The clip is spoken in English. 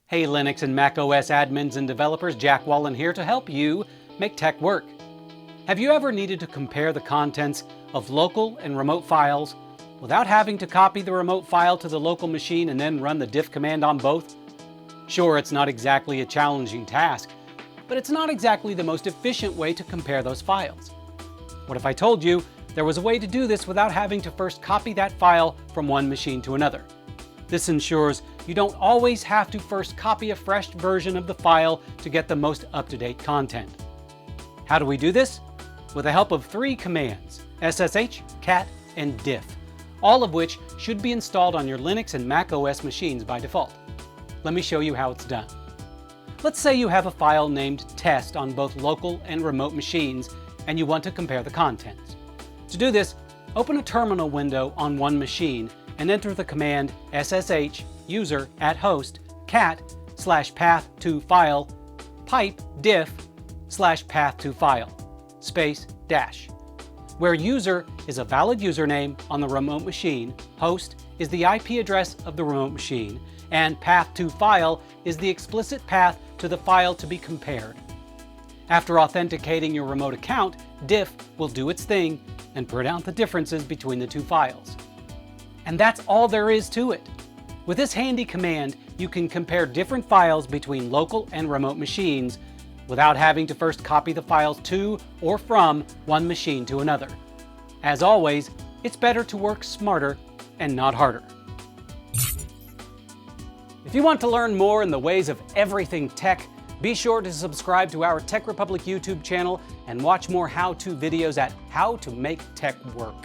Hey Linux and Mac OS admins and developers, Jack Wallen here to help you make tech work. Have you ever needed to compare the contents of local and remote files without having to copy the remote file to the local machine and then run the diff command on both? Sure, it's not exactly a challenging task, but it's not exactly the most efficient way to compare those files. What if I told you there was a way to do this without having to first copy that file from one machine to another? This ensures you don't always have to first copy a fresh version of the file to get the most up-to-date content. How do we do this? With the help of 3 commands: SSH, cat, and diff, all of which should be installed on your Linux and Mac OS machines by default. Let me show you how it's done. Let's say you have a file named test on both local and remote machines, and you want to compare the contents. To do this, open a terminal window on one machine and enter the command SSH user at host cat /path to file pipe diff /path to file space dash. Where user is a valid username on the remote machine, host is the IP address of the remote machine, and path to file is the explicit path to the file to be compared. After authenticating your remote account, diff will do its thing and print out the differences between the 2 files. And that's all there is to it. With this handy command, you can compare different files between local and remote machines without having to first copy the files to or from one machine to another. As always, it's better to work smarter and not harder. If you want to learn more in the ways of everything tech, be sure to subscribe to our TechRepublic YouTube channel and watch more how-to videos at How to Make Tech Work.